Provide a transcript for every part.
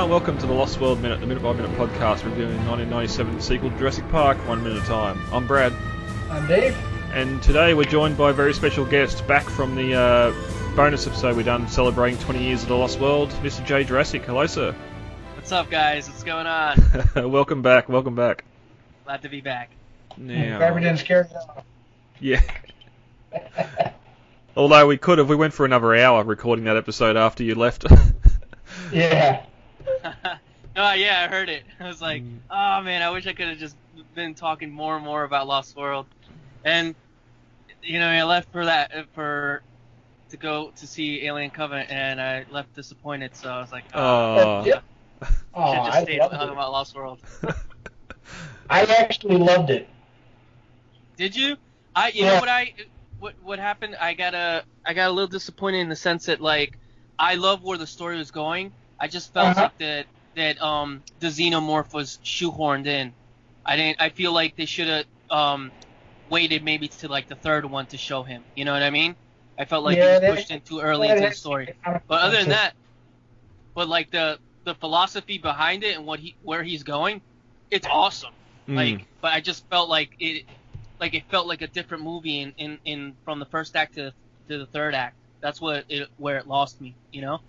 Welcome to the Lost World Minute, the minute-by-minute podcast reviewing 1997 sequel Jurassic Park, 1 minute at a time. I'm Brad. I'm Dave. And today we're joined by a very special guest back from the bonus episode we done celebrating 20 years of the Lost World, Mr Jaye Jurassick. Hello, sir. What's up, guys? What's going on? Welcome back, welcome back. Glad to be back. Now, Glad we didn't scare you off. Yeah. Although we could have, we went for another hour recording that episode after you left. Yeah. Oh, yeah, I heard it. I was like, oh, man, I wish I could have just been talking more and more about Lost World. And, you know, I left to go to see Alien Covenant, and I left disappointed, so I was like, Oh. should Oh, just I stay loved talking it. about Lost World. I actually loved it. Did you? You know what happened? I got a little disappointed in the sense that, like, I love where the story was going. I just felt like that the xenomorph was shoehorned in. I feel like they should have waited maybe to like the third one to show him. You know what I mean? I felt like it was pushed in too early into the story. But other than that, like the philosophy behind it and where he's going, it's awesome. Like, but I just felt like it felt like a different movie in from the first act to the third act. That's where it lost me, you know?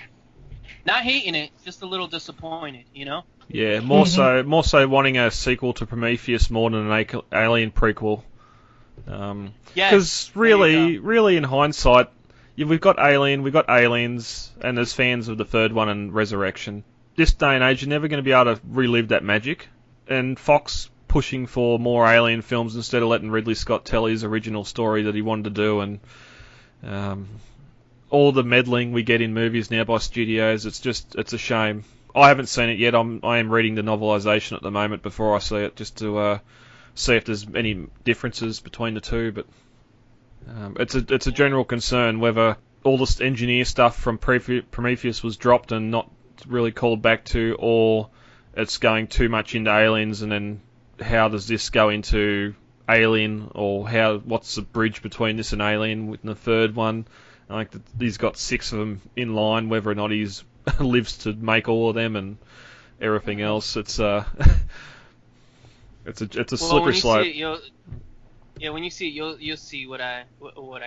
Not hating it, just a little disappointed, you know? Yeah, more so wanting a sequel to Prometheus more than an Alien prequel. Because really, in hindsight, we've got Alien, we've got Aliens, and there's fans of the third one and Resurrection. This day and age, you're never going to be able to relive that magic. And Fox pushing for more Alien films instead of letting Ridley Scott tell his original story that he wanted to do, and all the meddling we get in movies now by studios, it's a shame. I haven't seen it yet. I am reading the novelisation at the moment before I see it, just to see if there's any differences between the two. But it's a general concern whether all this engineer stuff from Prometheus was dropped and not really called back to, or it's going too much into Aliens, and then how does this go into Alien, or what's the bridge between this and Alien with the third one? Like, he's got 6 of them in line, whether or not he's lives to make all of them and everything else. It's a slippery slope. When you see it, you'll see what I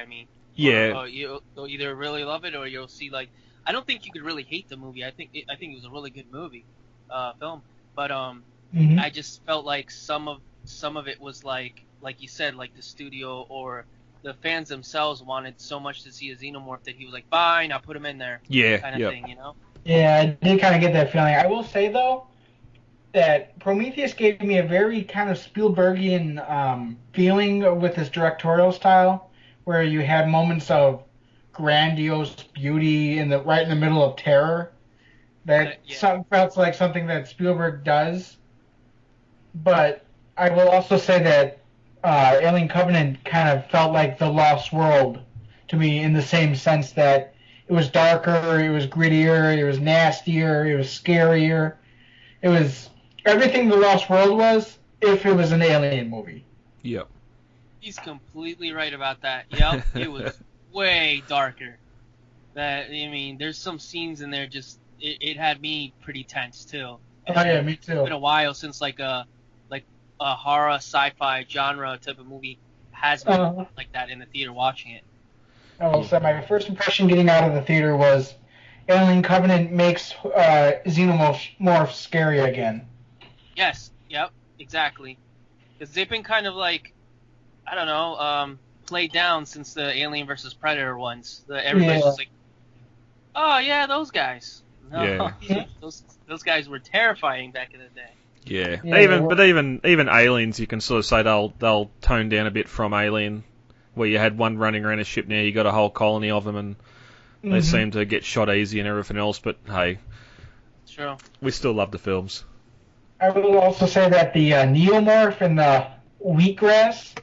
mean. Yeah. Or you'll either really love it, or you'll see, like, I don't think you could really hate the movie. I think it was a really good movie, film. But I just felt like some of it was like you said, like the studio or the fans themselves wanted so much to see a xenomorph that he was like, fine, I'll put him in there. Yeah, kind of thing, you know? Yeah, I did kind of get that feeling. I will say, though, that Prometheus gave me a very kind of Spielbergian feeling with his directorial style, where you had moments of grandiose beauty right in the middle of terror. That felt like something that Spielberg does. But I will also say that Alien Covenant kind of felt like The Lost World to me, in the same sense that it was darker, it was grittier, it was nastier, it was scarier. It was everything The Lost World was if it was an Alien movie. Yep. He's completely right about that. Yep, it was way darker. There's some scenes in there it had me pretty tense too. Oh yeah, me too. It's been a while since like a horror sci-fi genre type of movie has been like that in the theater watching it. So my first impression getting out of the theater was Alien Covenant makes xenomorphs scary again. Yes, yep, exactly. Because they've been kind of like, I don't know, played down since the Alien versus Predator ones. Everybody's just like, oh yeah, those guys. No, Yeah. those guys were terrifying back in the day. Yeah. Even Aliens, you can sort of say they'll tone down a bit from Alien, where you had one running around a ship. Now you got a whole colony of them, and they seem to get shot easy and everything else. But hey, True. We still love the films. I will also say that the neomorph and the wheatgrass,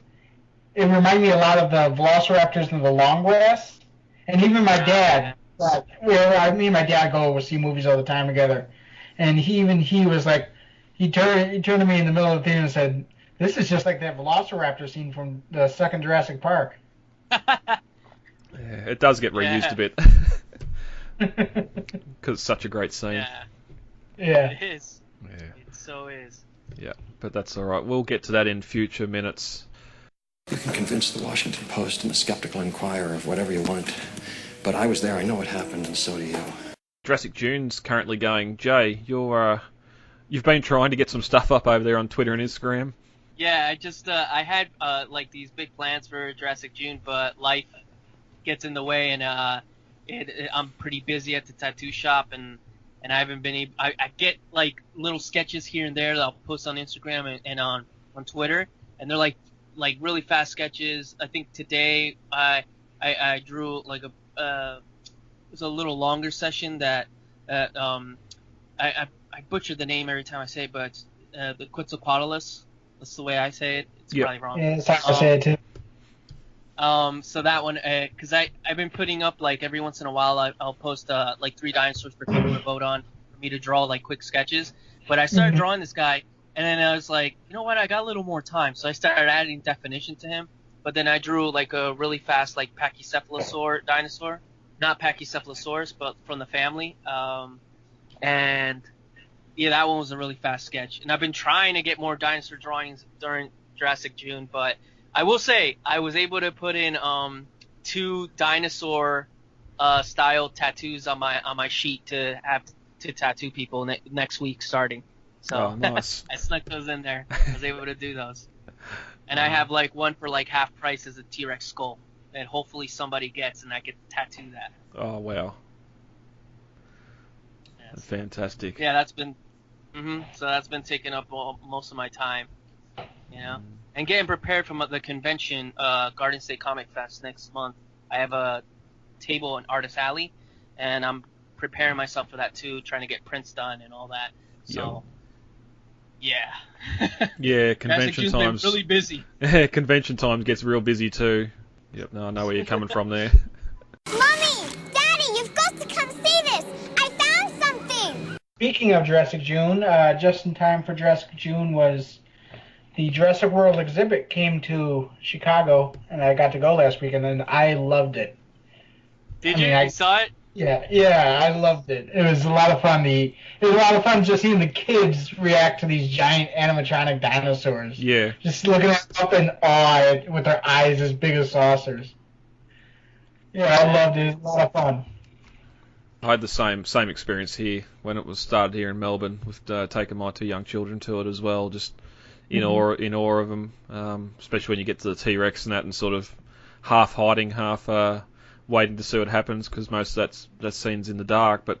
it reminded me a lot of the velociraptors and the long grass. And even my dad, me and my dad go see movies all the time together, and he was like, he turned to me in the middle of the theater and said, "This is just like that velociraptor scene from the second Jurassic Park." Yeah, it does get reused a bit. Because it's such a great scene. Yeah. It is. Yeah. It so is. Yeah, but that's all right. We'll get to that in future minutes. You can convince the Washington Post and the Skeptical Inquirer of whatever you want, but I was there. I know what happened, and so do you. Jurassic June's currently going. Jay, you've been trying to get some stuff up over there on Twitter and Instagram. Yeah, I had like these big plans for Jurassic June, but life gets in the way, and I'm pretty busy at the tattoo shop, and I haven't been able. I get like little sketches here and there that I'll post on Instagram and on Twitter, and they're like really fast sketches. I think today I drew like it was a little longer session that I butcher the name every time I say it, but it's the Quetzalcoatlus. That's the way I say it. It's probably wrong. Yeah, that's how I say it too. So that one, because I've been putting up like every once in a while, I'll post like 3 dinosaurs for people to vote on for me to draw like quick sketches. But I started drawing this guy, and then I was like, you know what? I got a little more time, so I started adding definition to him. But then I drew like a really fast like Pachycephalosaur dinosaur, not Pachycephalosaurus, but from the family. And yeah, that one was a really fast sketch. And I've been trying to get more dinosaur drawings during Jurassic June, but I will say I was able to put in 2 dinosaur style tattoos on my sheet to have to tattoo people next week starting. So nice. I snuck those in there. I was able to do those. And I have like one for like half price as a T-Rex skull that hopefully somebody gets and I can tattoo that. Oh wow. Yes. Fantastic. Yeah, that's been so that's been taking up most of my time, you know. And getting prepared for the convention, Garden State Comic Fest next month. I have a table in Artist Alley, and I'm preparing myself for that too, trying to get prints done and all that. So, yeah. Yeah, convention times. Been really busy. Yeah, convention times gets real busy too. Yep, no, I know where you're coming from there. Mommy! Daddy, you've got to come see this! I found something! Speaking of Jurassic June, just in time for Jurassic June was the Jurassic World exhibit came to Chicago, and I got to go last weekend, and I loved it. Did you saw it? Yeah, I loved it. It was a lot of fun. It was a lot of fun just seeing the kids react to these giant animatronic dinosaurs. Yeah. Just looking up in awe with their eyes as big as saucers. Yeah, I loved it. It was a lot of fun. I had the same experience here when it was started here in Melbourne with taking my 2 young children to it as well. Just in awe of them, especially when you get to the T-Rex and that, and sort of half hiding, half waiting to see what happens, because most of that scene's in the dark. But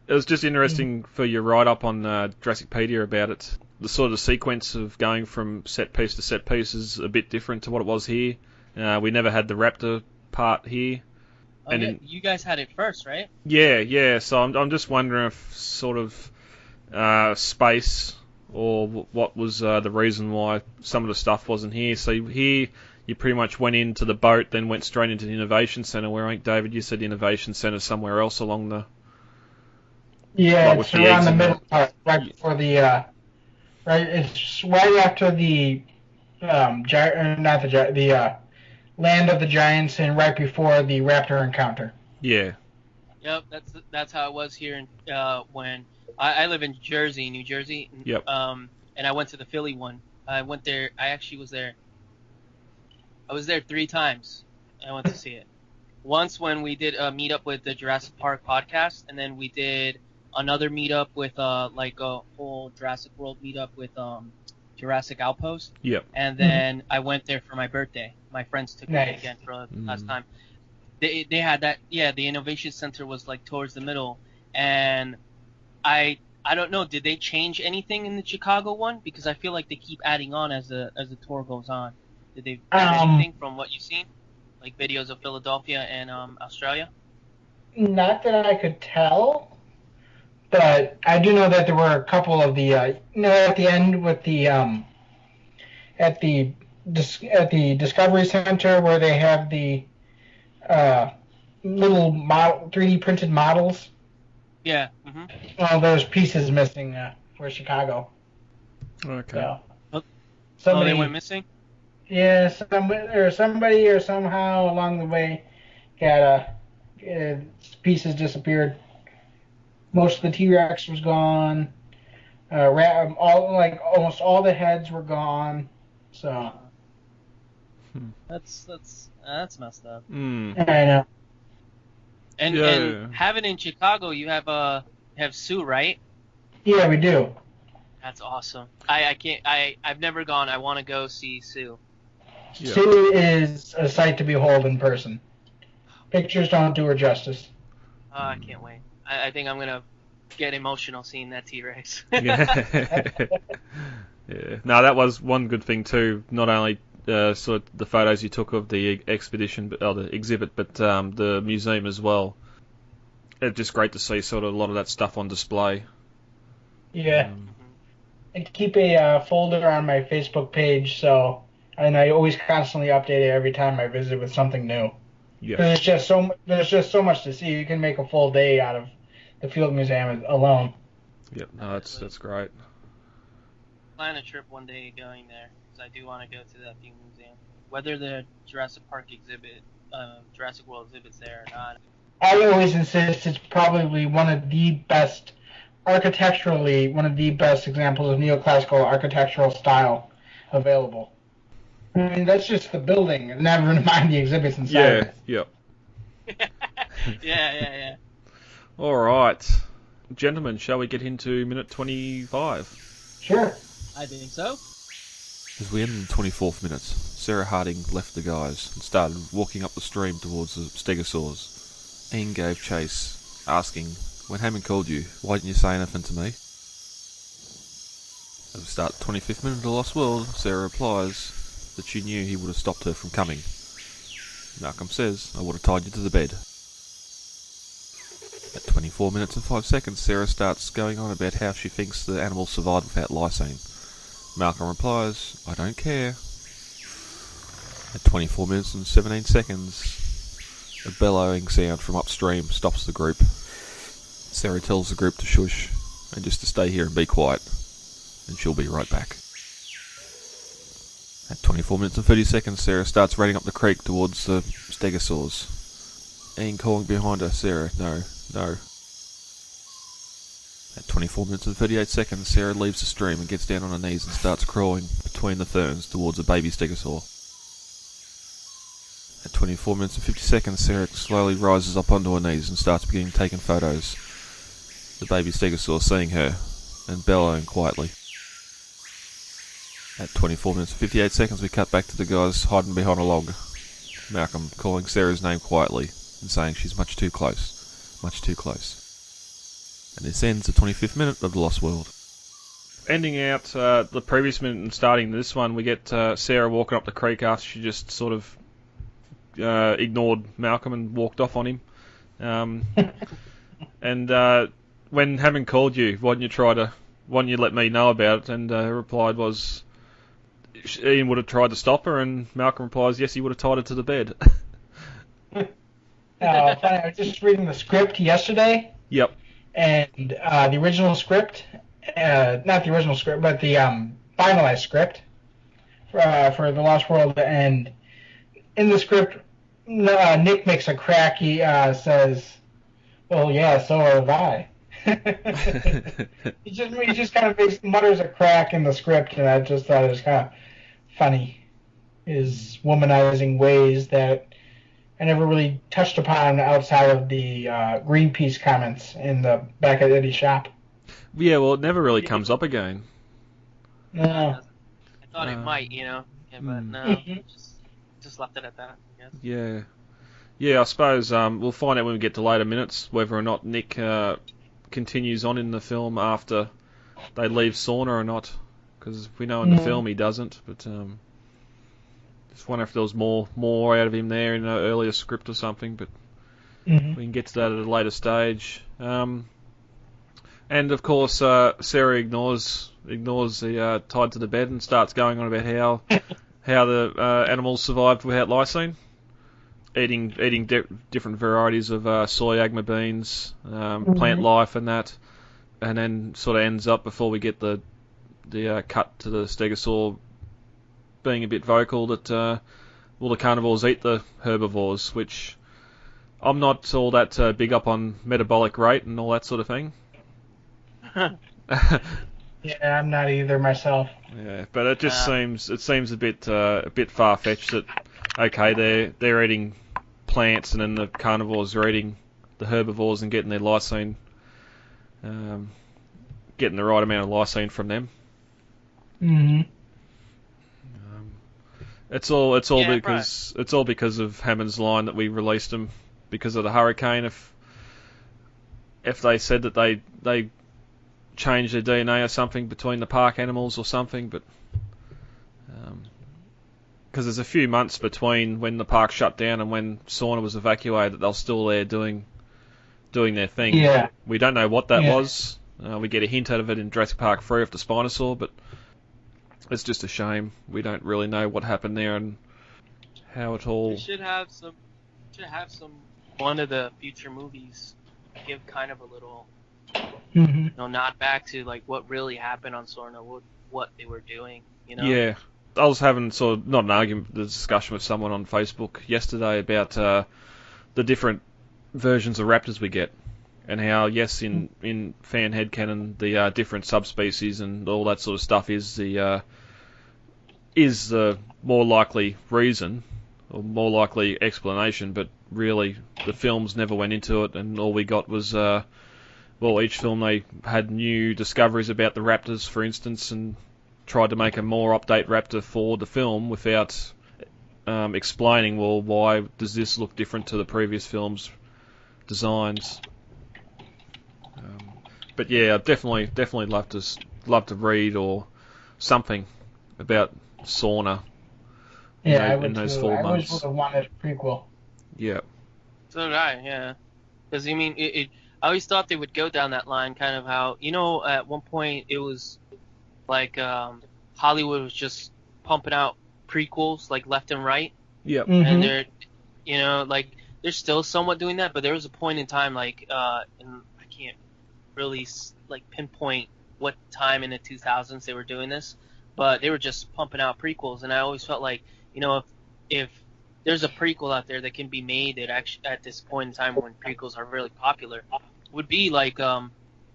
it was just interesting for your write-up on Jurassicpedia about it. The sort of sequence of going from set piece to set piece is a bit different to what it was here. We never had the raptor part here. Oh, and yeah, you guys had it first, right? Yeah. So I'm just wondering if sort of space or what was the reason why some of the stuff wasn't here. So here you pretty much went into the boat, then went straight into the Innovation Centre, where I think, David, you said the Innovation Centre somewhere else along the... Yeah, it's around the middle part, right before the... right, it's right after the... the Land of the Giants, and right before the Raptor encounter. Yeah. Yep, that's how it was here when... I live in Jersey, New Jersey. Yep. And I went to the Philly one. I went there. I actually was there. I was there 3 times. I went to see it. Once when we did a meetup with the Jurassic Park podcast, and then we did another meetup with like a whole Jurassic World meetup with Jurassic Outpost. Yep. And then I went there for my birthday. My friends took me again for the last time. They had that. Yeah, the Innovation Center was like towards the middle, and I don't know. Did they change anything in the Chicago one? Because I feel like they keep adding on as the tour goes on. Did they add anything from what you've seen, like videos of Philadelphia and Australia? Not that I could tell, but I do know that there were a couple of the at the end with the at the Discovery Center where they have the little 3D printed models. Yeah. Well, there's pieces missing for Chicago. Okay. So, they went missing? Yeah, somebody or somehow along the way got pieces disappeared. Most of the T-Rex was gone. Almost all the heads were gone. So That's messed up. Mm. I know. And having in Chicago, you have Sue, right? Yeah, we do. That's awesome. I've never gone. I want to go see Sue. Yeah. Sue is a sight to behold in person. Pictures don't do her justice. Oh, I can't wait. I think I'm gonna get emotional seeing that T-Rex. Yeah. Yeah. No, that was one good thing too. Not only sort of the photos you took of the expedition, or the exhibit, but the museum as well. It's just great to see sort of a lot of that stuff on display. Yeah. I keep a folder on my Facebook page, and I always constantly update it every time I visit with something new. Yeah. There's just so much to see. You can make a full day out of the Field Museum alone. Yep. No, that's great. Plan a trip one day going there, because I do want to go to that Field Museum. Whether the Jurassic Park exhibit, Jurassic World exhibit's there or not. I always insist it's probably architecturally one of the best examples of neoclassical architectural style available. I mean, that's just the building, never mind the exhibits inside. Yeah. Yep. Yeah. All right, gentlemen, shall we get into minute 25? Sure. I think so. As we ended the 24th minute, Sarah Harding left the guys and started walking up the stream towards the stegosaurs. Ian gave chase, asking, "When Hammond called you, why didn't you say anything to me?" At the start of the 25th minute of The Lost World, Sarah replies that she knew he would have stopped her from coming. Malcolm says, "I would have tied you to the bed." At 24 minutes and 5 seconds, Sarah starts going on about how she thinks the animal survived without lysine. Malcolm replies, "I don't care." At 24 minutes and 17 seconds, a bellowing sound from upstream stops the group. Sarah tells the group to shush and just to stay here and be quiet, and she'll be right back. At 24 minutes and 30 seconds, Sarah starts running up the creek towards the stegosaurs. Ian calling behind her, "Sarah, no. At 24 minutes and 38 seconds, Sarah leaves the stream and gets down on her knees and starts crawling between the ferns towards a baby stegosaur. At 24 minutes and 50 seconds, Sarah slowly rises up onto her knees and starts beginning taking photos. The baby stegosaur seeing her and bellowing quietly. At 24 minutes and 58 seconds, we cut back to the guys hiding behind a log. Malcolm calling Sarah's name quietly and saying she's much too close. And this ends the 25th minute of The Lost World. Ending out the previous minute and starting this one, we get Sarah walking up the creek after she just sort of ignored Malcolm and walked off on him. And when Hammond called you, why didn't you let me know about it? And her reply was, Ian would have tried to stop her, and Malcolm replies, yes, he would have tied her to the bed. Funny, I was just reading the script yesterday. Yep. And the original script, not the original script, but the finalized script for The Lost World. And in the script, Nick makes a crack. He says, "Well, yeah, so have I." he just kind of mutters a crack in the script, and I just thought it was kind of funny. His womanizing ways that I never really touched upon outside of the Greenpeace comments in the back of Eddie's shop. Yeah, well, it never really comes up again. No. I thought it might, yeah, but no, just left it at that, I guess. Yeah, I suppose we'll find out when we get to later minutes whether or not Nick continues on in the film after they leave Sauna or not, because we know in the film he doesn't, but just wonder if there was more out of him there in an earlier script or something, but we can get to that at a later stage. And of course, Sarah ignores the tied to the bed and starts going on about how the animals survived without lysine, eating different varieties of soy, beans, plant life and that, and then sort of ends up before we get the cut to the stegosaur being a bit vocal that the carnivores eat the herbivores, which I'm not all that big up on metabolic rate and all that sort of thing. Yeah, I'm not either myself. Yeah, but it just seems a bit far fetched that they're eating plants and then the carnivores are eating the herbivores and getting their lysine, getting the right amount of lysine from them. Mm-hmm. It's all because of Hammond's line that we released them because of the hurricane. If they said that they changed their DNA or something between the park animals or something, but because there's a few months between when the park shut down and when Sauna was evacuated, that they're still there doing their thing. Yeah. We don't know what that was. We get a hint out of it in Jurassic Park 3 of the Spinosaur, but it's just a shame. We don't really know what happened there and how it all. They should have some. One of the future movies give kind of a little, nod back to like what really happened on Sorna, what they were doing. Yeah. I was having sort of, not an argument, but a discussion with someone on Facebook yesterday about the different versions of raptors we get, and how, yes, in fan headcanon, the different subspecies and all that sort of stuff is the more likely reason, or more likely explanation, but really the films never went into it, and all we got was, each film they had new discoveries about the raptors, for instance, and tried to make a more update raptor for the film without explaining, well, why does this look different to the previous film's designs? But yeah, I'd definitely love to read or something about Sauna. Yeah, I would those too. 4 I months. always would have wanted a prequel. Yeah. So did I, yeah. Because I always thought they would go down that line, kind of how at one point it was like Hollywood was just pumping out prequels like left and right. Yep. And they're still somewhat doing that, but there was a point in time and I can't really pinpoint what time in the 2000s they were doing this, but they were just pumping out prequels, and I always felt like if there's a prequel out there that can be made that actually at this point in time when prequels are really popular would be like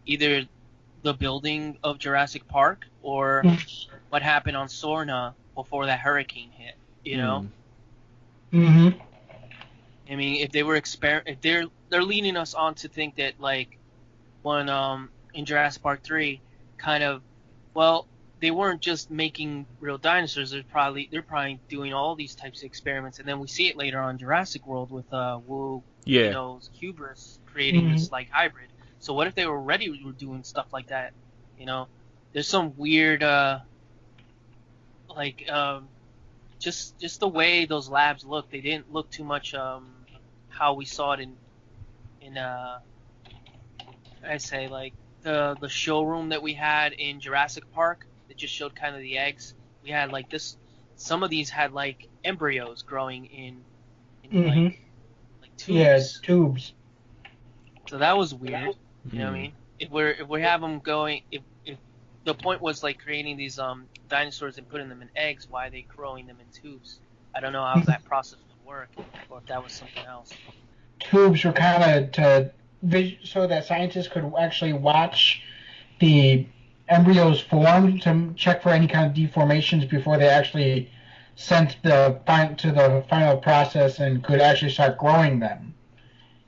either the building of Jurassic Park or what happened on Sorna before that hurricane hit, Mm-hmm. I mean, if they were if they're leading us on to think that when in Jurassic Park 3 they weren't just making real dinosaurs, they're probably doing all these types of experiments, and then we see it later on in Jurassic World with hubris creating this hybrid. So what if they were doing stuff like that? There's some weird just the way those labs look. They didn't look too much how we saw it in the showroom that we had in Jurassic Park that just showed kind of the eggs. We had this. Some of these had embryos growing in like tubes. Yeah, tubes. So that was weird. You know what I mean? If we have them going, if the point was creating these dinosaurs and putting them in eggs, why are they growing them in tubes? I don't know how that process would work, or if that was something else. Tubes were kind of so that scientists could actually watch the embryos form to check for any kind of deformations before they actually sent to the final process and could actually start growing them.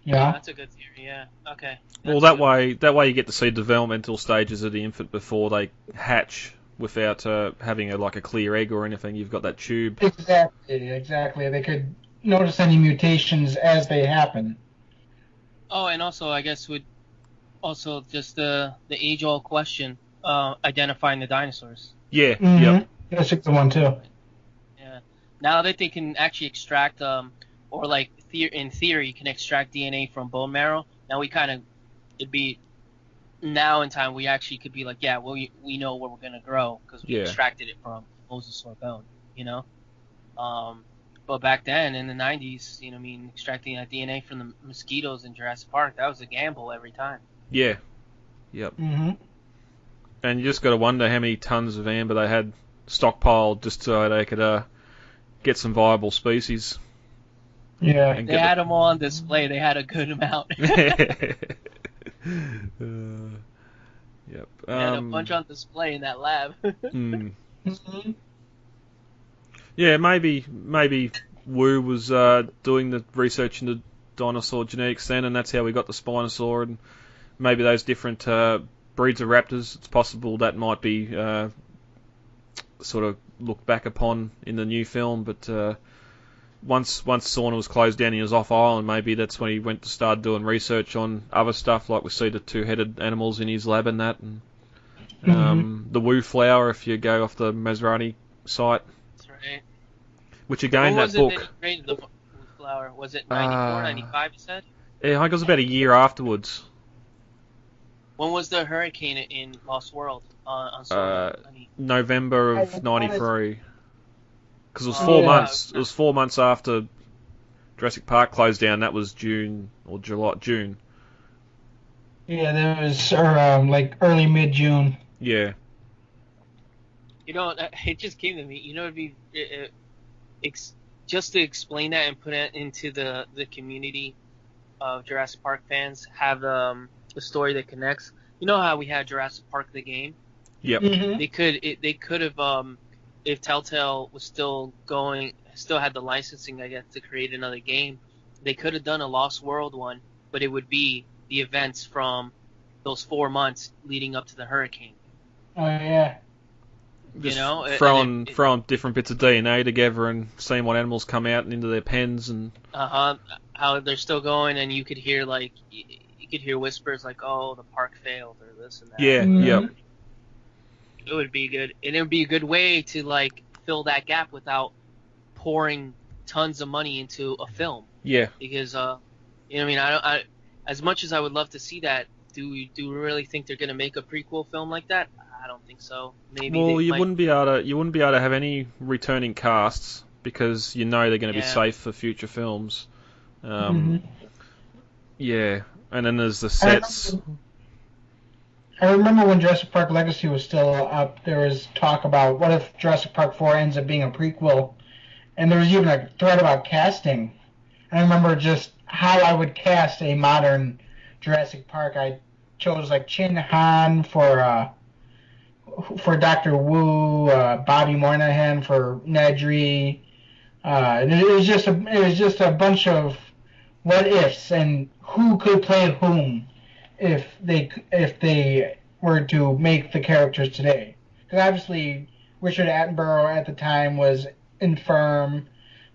Yeah, that's a good theory. Yeah. Okay. Well, that way you get to see developmental stages of the infant before they hatch without having a clear egg or anything. You've got that tube. Exactly. They could notice any mutations as they happen. Oh, and also I guess just the age-old question, identifying the dinosaurs. Yeah. Mm-hmm. Yep. That's a good one too. Yeah. Now that they can actually extract in theory, you can extract DNA from bone marrow. Now it'd be now in time we actually could be we know where we're gonna grow because we extracted it from mosasaur bone, But back then in the 90s, extracting that DNA from the mosquitoes in Jurassic Park, that was a gamble every time. Yeah. Yep. Mm-hmm. And you just got to wonder how many tons of amber they had stockpiled just so they could get some viable species. Yeah. And They had them all on display. They had a good amount. Yep. They had a bunch on display in that lab. Hmm. Mhm. Yeah, maybe Wu was doing the research into dinosaur genetics then, and that's how we got the Spinosaur, and maybe those different breeds of raptors. It's possible that might be sort of looked back upon in the new film, but once Sauna was closed down, he was off island. Maybe that's when he went to start doing research on other stuff, like we see the two-headed animals in his lab and that, and the Wu flower. If you go off the Maserati site, That's right. which again, When that was book. it that he created the flower? Was it 94, 95, you said? Yeah, I think it was about a year afterwards. When was the hurricane in Lost World on Sora? November of '93. Because it was Oh, 4 yeah. months. It was 4 months after Jurassic Park closed down. That was June or June. Yeah, that was like early mid-June. Yeah. You know, it just came to me. You know, it'd be just to explain that and put it into the community of Jurassic Park fans, have a story that connects. You know how we had Jurassic Park the game? Yep. Mm-hmm. They could have if Telltale was still had the licensing, I guess, to create another game, they could have done a Lost World one, but it would be the events from those 4 months leading up to the hurricane. Oh yeah. Just You know, throwing different bits of DNA together and seeing what animals come out and into their pens and. How they're still going, and you could hear whispers like, "Oh, the park failed," or this and that. Yeah. Mhm. Yep. It would be good, and it would be a good way to like fill that gap without pouring tons of money into a film. Yeah. Because you know, what I mean, I as much as I would love to see that, do we really think they're gonna make a prequel film like that? I don't think so. Maybe. Well, you wouldn't be able to have any returning casts because you know they're going to be safe for future films. Yeah, and then there's the sets. I remember when Jurassic Park Legacy was still up, there was talk about what if Jurassic Park 4 ends up being a prequel, and there was even a thread about casting. I remember just how I would cast a modern Jurassic Park. I chose like Chin Han for Dr. Wu, Bobby Moynihan for Nedry. It was just a bunch of what ifs and who could play whom if they were to make the characters today. Because obviously Richard Attenborough at the time was infirm,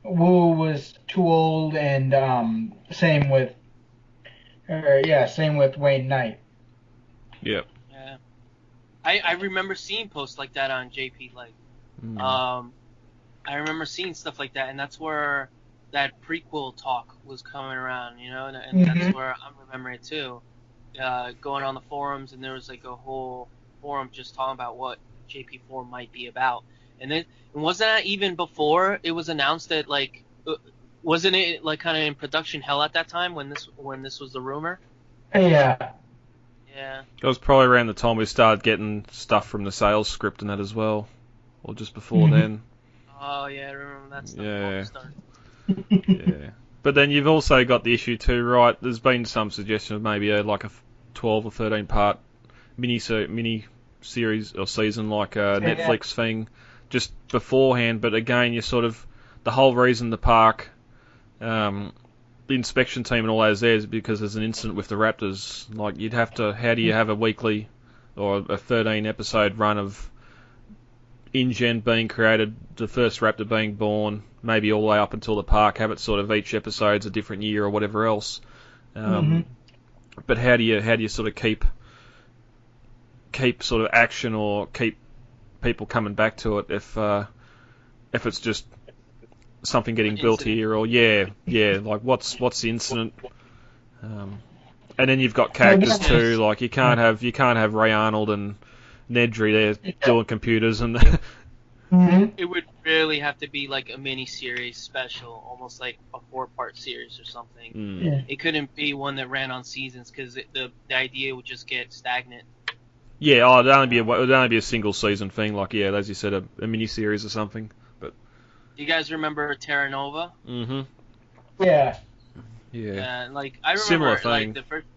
Wu was too old, and same with Wayne Knight. Yep. Yeah. I remember seeing posts like that on JP. Like, I remember seeing stuff like that, and that's where that prequel talk was coming around, you know, and that's where I'm remembering it too. Going on the forums, and there was like a whole forum just talking about what JP4 might be about. And wasn't that even before it was announced that, like, wasn't it like kind of in production hell at that time when this was the rumor? Yeah. Yeah. It was probably around the time we started getting stuff from the sales script and that as well, or just before then. Oh yeah, I remember that stuff. Yeah. Started. Yeah. But then you've also got the issue too, right? There's been some suggestion of maybe like a 12 or 13 part mini series or season, like a Netflix thing, just beforehand. But again, you sort of the whole reason the park, the inspection team and all those there is because there's an incident with the raptors. Like you'd have to, how do you have a weekly or a 13 episode run of InGen being created, the first raptor being born, maybe all the way up until the park, have it sort of each episode's a different year or whatever else. But how do you sort of keep sort of action or keep people coming back to it if it's just something getting built here or like what's the incident? And then you've got characters too, like you can't have Ray Arnold and Nedry there doing computers and. It would really have to be like a mini-series special, almost like a 4-part series or something. It couldn't be one that ran on seasons because the idea would just get stagnant. Yeah, it'd only be a single season thing, like as you said, a mini-series or something. But Do you guys remember Terra Nova? Mm-hmm. Yeah. Yeah. Yeah, like I remember Similar thing. like the first.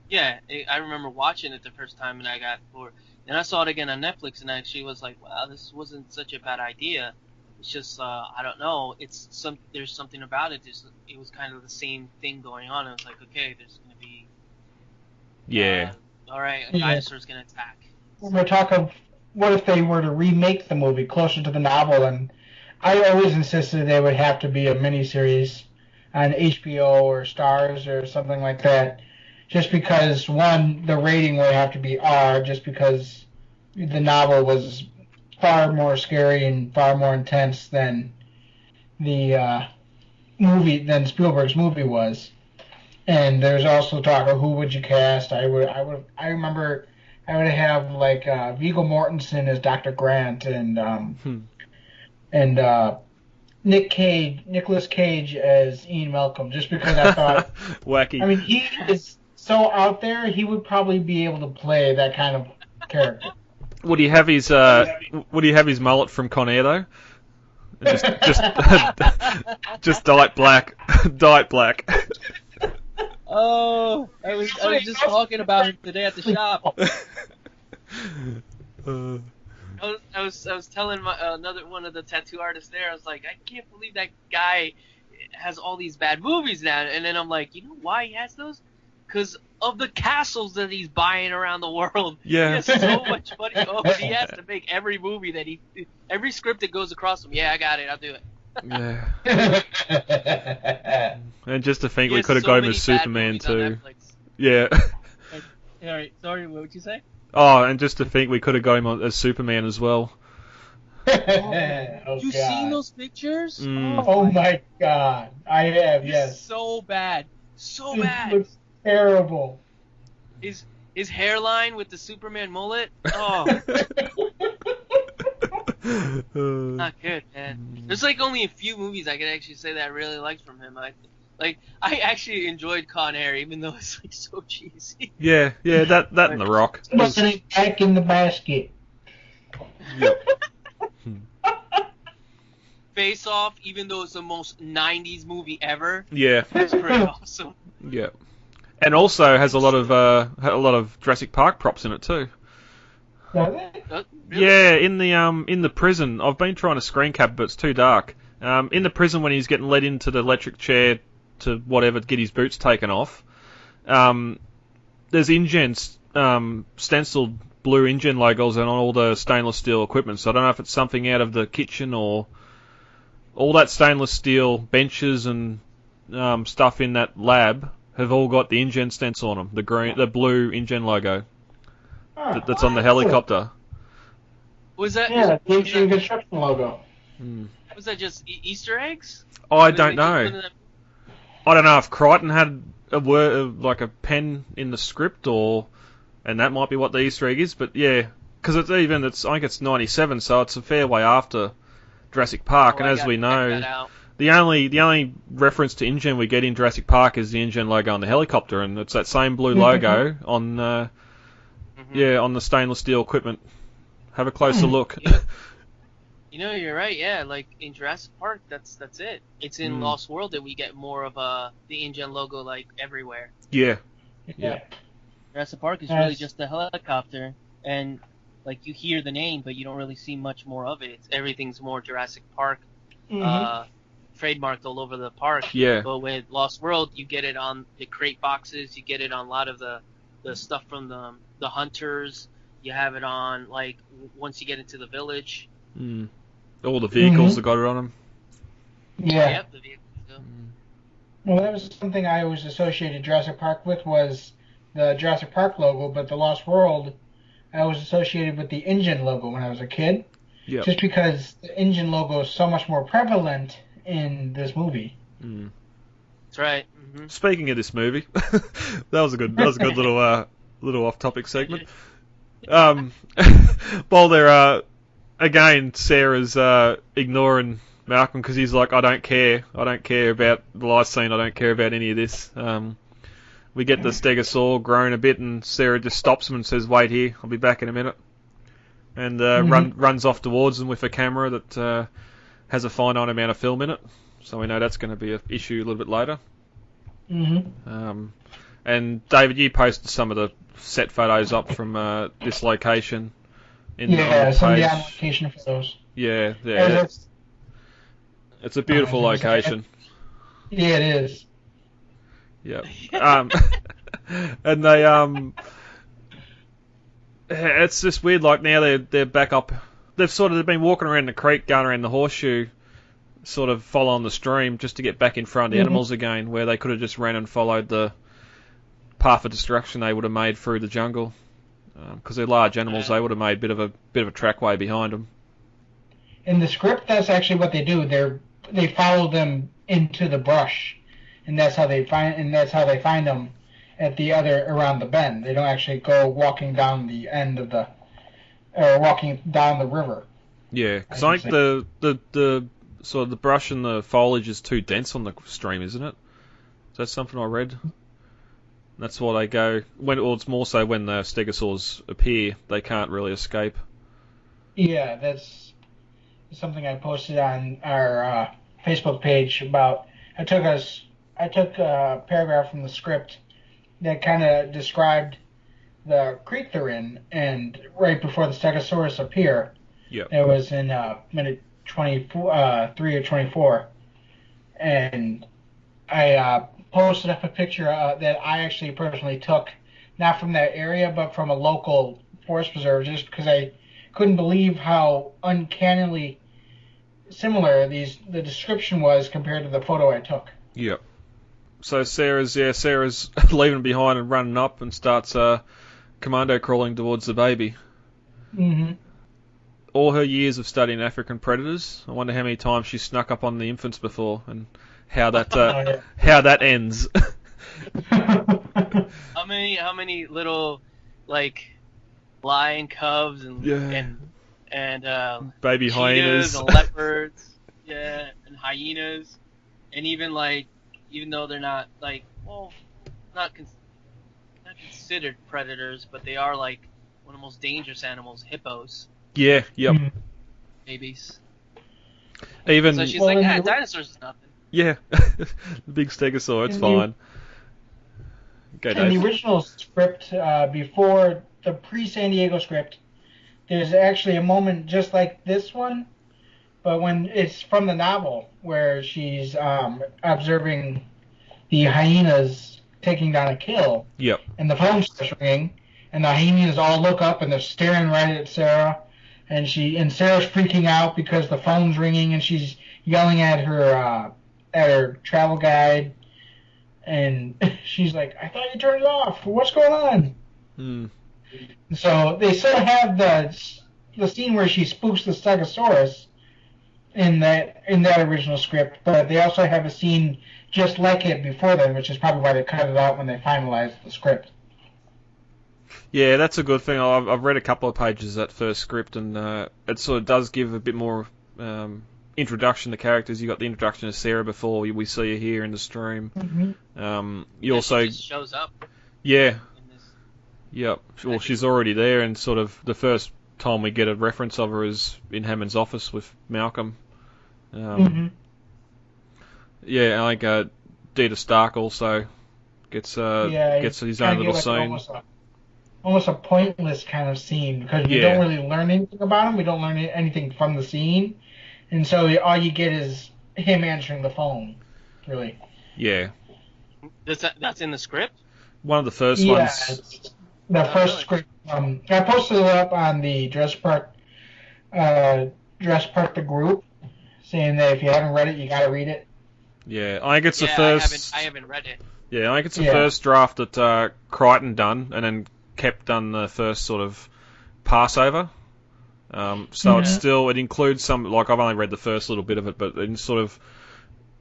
Yeah, I remember watching it the first time and I got bored. Then I saw it again on Netflix and I actually was like, wow, this wasn't such a bad idea. It's just I don't know. There's something about it. It was kind of the same thing going on. I was like, okay, there's gonna be. Yeah. All right, a Yeah. dinosaur's gonna attack. We're talking, what if they were to remake the movie closer to the novel? And I always insisted they would have to be a miniseries on HBO or Stars or something like that. Just because, one, the rating would have to be R, just because the novel was far more scary and far more intense than the Spielberg's movie was. And there's also talk of who would you cast. I remember I would have like Viggo Mortensen as Dr. Grant and Nicolas Cage as Ian Malcolm, just because I thought Wacky. I mean, he is so out there, he would probably be able to play that kind of character. Would he have his mullet from Con Air though? Just dye it black. Dye it black. Oh, I was just talking about it today at the shop. I was telling another one of the tattoo artists there. I was like, I can't believe that guy has all these bad movies now. And then I'm like, you know why he has those? Because of the castles that he's buying around the world. Yeah. He has so much money. Oh, he has to make every movie every script that goes across him. Yeah, I got it. I'll do it. Yeah. And just to think He we has could have so got him many as bad Superman movies on too. Netflix. Yeah. All right, sorry, what would you say? Oh, and just to think we could have got him as Superman as well. You seen those pictures? Mm. Oh my God, I have. He's Yes. so bad, so It bad. looks terrible. His hairline with the Superman mullet. Oh, not good, man. There's like only a few movies I could actually say that I really liked from him. I actually enjoyed Con Air, even though it's like so cheesy. Yeah, that and The Rock. Putting it back in the basket. Yep. Face Off, even though it's the most 90s movie ever, Yeah. it's pretty awesome. Yeah. And also has a lot of Jurassic Park props in it too. Really? Yeah, in the prison. I've been trying to screen cap, but it's too dark. In the prison when he's getting led into the electric chair to whatever to get his boots taken off, there's InGen stenciled blue InGen logos on all the stainless steel equipment. So I don't know if it's something out of the kitchen or all that stainless steel benches and stuff in that lab have all got the InGen stencil on them. The blue InGen logo that's on the helicopter. Was that? Yeah, the Ancient Construction logo. Was that just Easter eggs? I don't know. I don't know if Crichton had a word like a pen in the script, and that might be what the Easter egg is. But yeah, because I think it's 97, so it's a fair way after Jurassic Park. And as we know, the only reference to InGen we get in Jurassic Park is the InGen logo on the helicopter, and it's that same blue logo on on the stainless steel equipment. Have a closer look. You know, you're right. Yeah, like in Jurassic Park, that's it. It's in Lost World that we get more of the InGen logo like everywhere. Yeah. Jurassic Park is really just the helicopter, and like you hear the name, but you don't really see much more of it. Everything's more Jurassic Park, trademarked all over the park. Yeah. But with Lost World, you get it on the crate boxes. You get it on a lot of the stuff from the hunters. You have it on like once you get into the village. All the vehicles that got it on them. Yeah. Yep, the vehicles. Yeah. Well, that was something I always associated Jurassic Park with, was the Jurassic Park logo, but the Lost World I was associated with the InGen logo when I was a kid. Yep. Just because the InGen logo is so much more prevalent in this movie. That's right. Mm-hmm. Speaking of this movie, that was a good little off-topic segment. While they're again, Sarah's ignoring Malcolm because he's like, I don't care about the last scene, I don't care about any of this. We get the stegosaur growing a bit, and Sarah just stops him and says, wait here, I'll be back in a minute. And runs off towards them with a camera that has a finite amount of film in it. so we know that's going to be an issue a little bit later. Mm-hmm. And David, you posted some of the set photos up from this location. On the some of page. the on-location photos. Yeah. Yeah, It's a beautiful location. Yeah, it is. Yep. And they it's just weird. Like now they're back up. They've been walking around the creek, going around the horseshoe, sort of following the stream just to get back in front of the animals again, where they could have just ran and followed the path of destruction they would have made through the jungle. Because they're large animals, they would have made a bit of a trackway behind them. In the script, that's actually what they do. They follow them into the brush, and that's how they find them around the bend. They don't actually go walking down the end of walking down the river. Yeah, because I think the sort of the brush and the foliage is too dense on the stream, isn't it? Is that something I read? That's why they go it's more so when the stegosaurs appear, they can't really escape. Yeah, that's something I posted on our Facebook page about. I took a paragraph from the script that kind of described the creek they're in, and right before the stegosaurus appear. Yep. It was in minute 23 or 24, and I posted up a picture that I actually personally took, not from that area, but from a local forest preserve, just because I couldn't believe how uncannily similar the description was compared to the photo I took. Yep. So Sarah's leaving behind and running up and starts commando crawling towards the baby. Mm-hmm. All her years of studying African predators, I wonder how many times she snuck up on the infants before and how that how that ends. How many little like lion cubs and baby hyenas and leopards, and hyenas, and even though they're not not considered predators, but they are like one of the most dangerous animals, hippos. Yeah, yep. Babies. Even so she's like, dinosaurs is nothing. Yeah, the big stegosaur, it's fine. Okay, in the original script, before the pre-San Diego script, there's actually a moment just like this one, but when it's from the novel where she's observing the hyenas taking down a kill. Yep. And the phone starts ringing, and the hyenas all look up and they're staring right at Sarah, and Sarah's freaking out because the phone's ringing, and she's yelling at her travel guide, and she's like, "I thought you turned it off. What's going on?" So they still have the scene where she spooks the Stegosaurus in that original script, but they also have a scene just like it before then, which is probably why they cut it out when they finalized the script. Yeah, that's a good thing. I've read a couple of pages of that first script, and it sort of does give a bit more introduction to characters. You got the introduction of Sarah before we see her here in the stream. Mm-hmm. You also she just shows up. Yeah. Yep. Well, she's already there, and sort of the first time we get a reference of her is in Hammond's office with Malcolm. Yeah, I think Dita Stark also gets his own little scene. Almost a pointless kind of scene, because we don't really learn anything about him. We don't learn anything from the scene, and so all you get is him answering the phone. Really. Yeah. That's in the script. One of the first ones. The first script. I posted it up on the Jurassic Park the group, saying that if you haven't read it, you got to read it. Yeah, I think it's the first. I haven't read it. Yeah, I think it's the first draft that Crichton done, and then Kep done the first sort of passover. So it includes some, like, I've only read the first little bit of it, but in sort of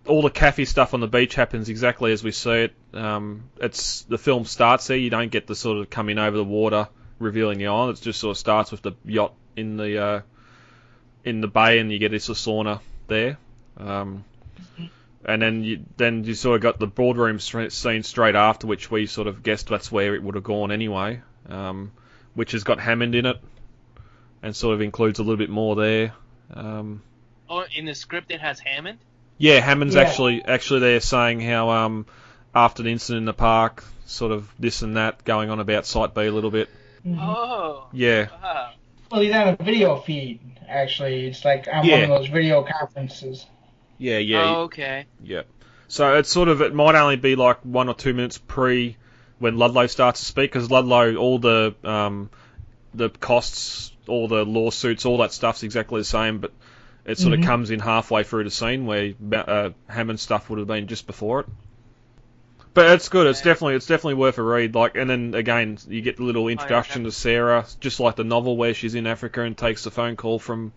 all the Caffey stuff on the beach happens exactly as we see it. It's the film starts there. You don't get the sort of coming over the water revealing the island. It just sort of starts with the yacht in the bay, and you get this sauna there. And then you sort of got the boardroom scene straight after, which we sort of guessed that's where it would have gone anyway, which has got Hammond in it, and sort of includes a little bit more there. Oh, in the script it has Hammond? Yeah, Hammond's Yeah. actually there saying how after the incident in the park, sort of this and that, going on about Site B a little bit. Oh. Yeah. Wow. Well, he's on a video feed, actually. It's like on one Yeah. of those video conferences. Yeah. Oh, okay. Yeah. So it might only be like 1 or 2 minutes pre when Ludlow starts to speak, because Ludlow, all the costs, all the lawsuits, all that stuff's exactly the same, but it sort of comes in halfway through the scene where Hammond stuff would have been just before it. But it's good. It's definitely worth a read. Like, and then again, you get the little introduction to Sarah, just like the novel where she's in Africa and takes the phone call from.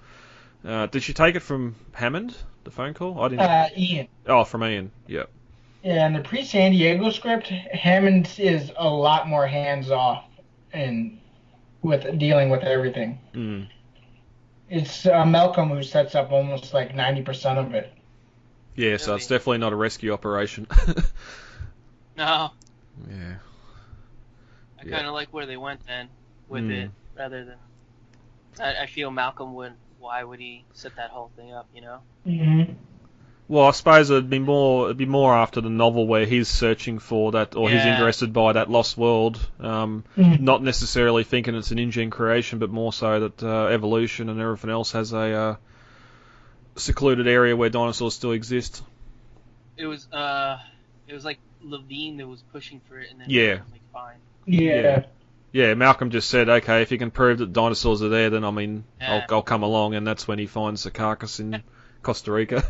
Did she take it from Hammond? The phone call? I didn't. Ian. Oh, from Ian. Yeah. Yeah, in the pre-San Diego script, Hammond is a lot more hands-off and with dealing with everything. Mm. It's Malcolm who sets up almost like 90% of it. Yeah, so it's definitely not a rescue operation. No. Yeah. I kind of like where they went then with it, rather than. I feel Malcolm would. Why would he set that whole thing up? You know. Mm-hmm. Well, I suppose it'd be more after the novel where he's searching for that, or he's interested by that lost world. Not necessarily thinking it's an InGen creation, but more so that evolution and everything else has a secluded area where dinosaurs still exist. It was like Levine that was pushing for it, and then Yeah. it was like fine. Yeah. Yeah, Malcolm just said, okay, if you can prove that dinosaurs are there, then I'll come along, and that's when he finds the carcass in Costa Rica.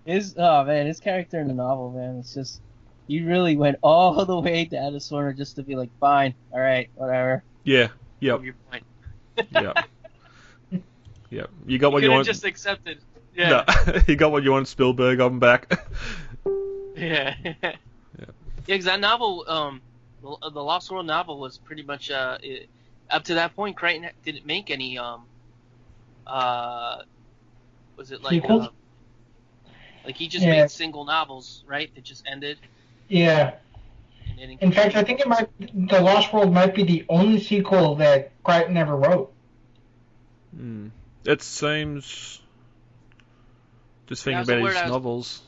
His character in the novel, man, it's just, you really went all the way to Addisona just to be like, fine, alright, whatever. Yeah, yep. Your point. Yep. Yep. You got what you want. Just accepted. Yeah. No, you got what you want, Spielberg. I'm back. Yeah. Yeah, because that novel, the Lost World novel was pretty much up to that point. Crichton didn't make any was it like sequels? Like he just made single novels, right? That just ended. Yeah. In fact, I think The Lost World might be the only sequel that Crichton ever wrote. It seems. Just thinking about his novels,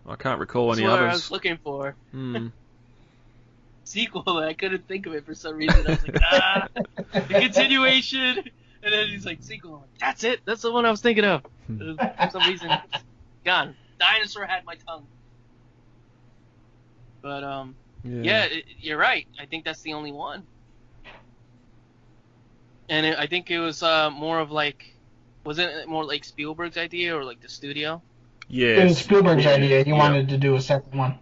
I can't recall any That's what others. I was looking for. Sequel, I couldn't think of it for some reason. I was like, the continuation, and then he's like, sequel. I'm like, that's it. That's the one I was thinking of. For some reason, it's gone. Dinosaur had my tongue. But you're right. I think that's the only one. And I think it was more of like, wasn't it more like Spielberg's idea or like the studio? Yeah, It was Spielberg's idea. He wanted to do a second one.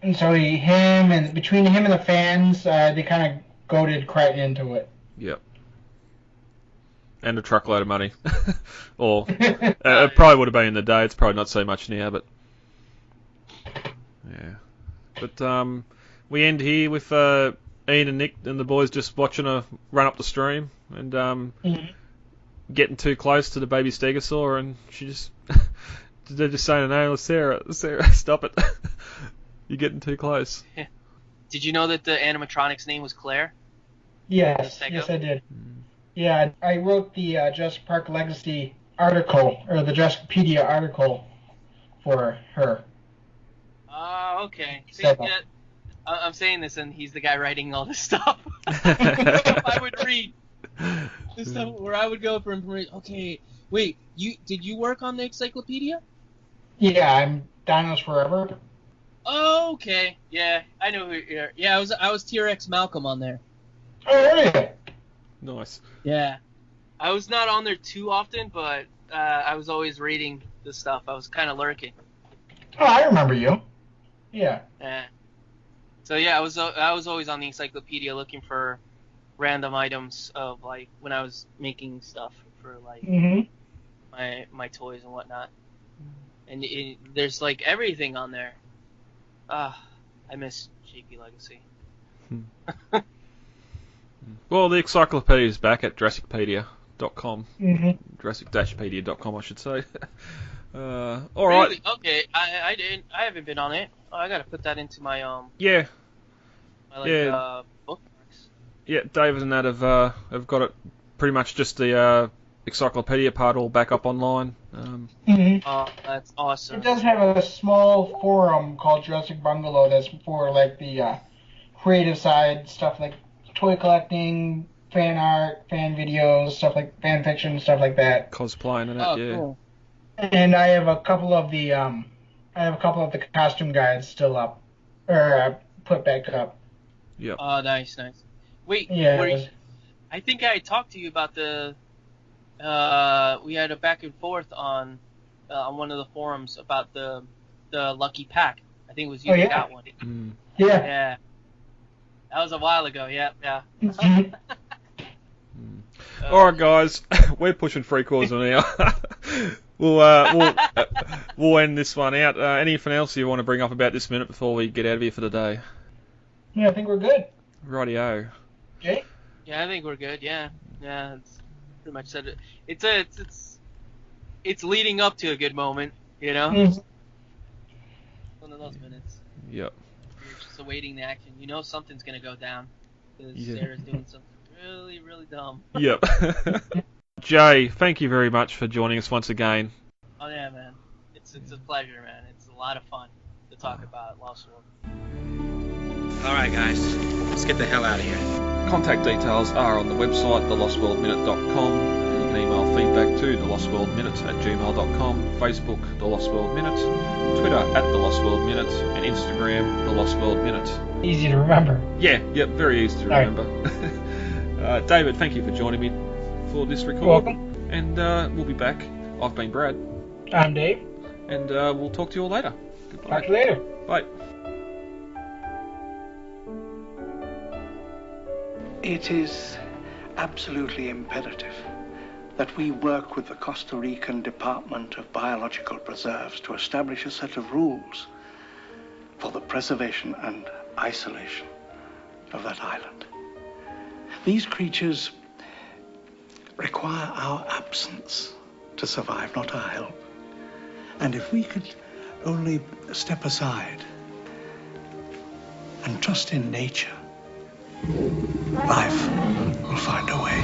And so between him and the fans, they kind of goaded Crichton into it. Yep. And a truckload of money. Or it probably would have been in the day. It's probably not so much now, but yeah. But we end here with Ian and Nick and the boys just watching a run up the stream and getting too close to the baby stegosaur, and she just they're just saying, "No, Sarah, stop it! You're getting too close." Did you know that the animatronic's name was Claire? Yes, I did. Yeah, I wrote the Jurassic Park Legacy article, or the Jurassicpedia article for her. Oh, okay. See, yeah, I'm saying this, and he's the guy writing all this stuff. I would read this stuff where I would go for information. Okay, wait, did you work on the encyclopedia? Yeah, I'm Dinos Forever. Oh, okay. Yeah, I know who you are. Yeah, I was T-Rex Malcolm on there. Oh, really? Nice. Yeah. I was not on there too often, but I was always reading the stuff. I was kind of lurking. Oh, I remember you. Yeah. Yeah. So yeah, I was always on the encyclopedia looking for random items of like when I was making stuff for like my toys and whatnot. And there's like everything on there. I miss Shaky Legacy. Well, the encyclopedia is back at Jurassicpedia.com. Jurassic-pedia.com, I should say. All right. Really? Okay, I haven't been on it. Oh, I gotta put that into my Yeah. my bookmarks. Yeah, David and that have got it pretty much just the encyclopedia part all back up online. Oh, that's awesome. It does have a small forum called Jurassic Bungalow that's for like the creative side stuff, like toy collecting, fan art, fan videos, stuff like fan fiction, stuff like that. Cosplaying and Oh, that, yeah. cool. And I have a couple of the costume guides still up, or put back up. Yep. Oh, nice. Wait, Yeah. I think I talked to you about the. We had a back and forth on one of the forums about the lucky pack. I think it was you that got one. Yeah. Yeah. That was a while ago. Yeah. All right, guys, we're pushing 3/4 of an hour. We'll end this one out. Anything else you want to bring up about this minute before we get out of here for the day? Yeah, I think we're good. Rightio. Jay? Yeah, I think we're good. Yeah. It's pretty much said it. It's leading up to a good moment, you know. Mhm. One of those minutes. Yep. You're just awaiting the action. You know something's gonna go down because Yeah. Sarah's doing something really, really dumb. Yep. Jay, thank you very much for joining us once again. Oh yeah, man. It's a pleasure, man. It's a lot of fun to talk about Lost World. Alright guys, let's get the hell out of here. Contact details are on the website, thelostworldminute.com. You can email feedback to thelostworldminute@gmail.com, Facebook, The Lost World Minute, Twitter @thelostworldminute, and Instagram, The Lost World Minute. Easy to remember. Yeah, yep, very easy to Right. remember. David, thank you for joining me for this record. Welcome. And we'll be back. I've been Brad. I'm Dave. And we'll talk to you all later. Goodbye. Talk to you later. Bye. It is absolutely imperative that we work with the Costa Rican Department of Biological Preserves to establish a set of rules for the preservation and isolation of that island. These creatures require our absence to survive, not our help. And if we could only step aside and trust in nature, life will find a way.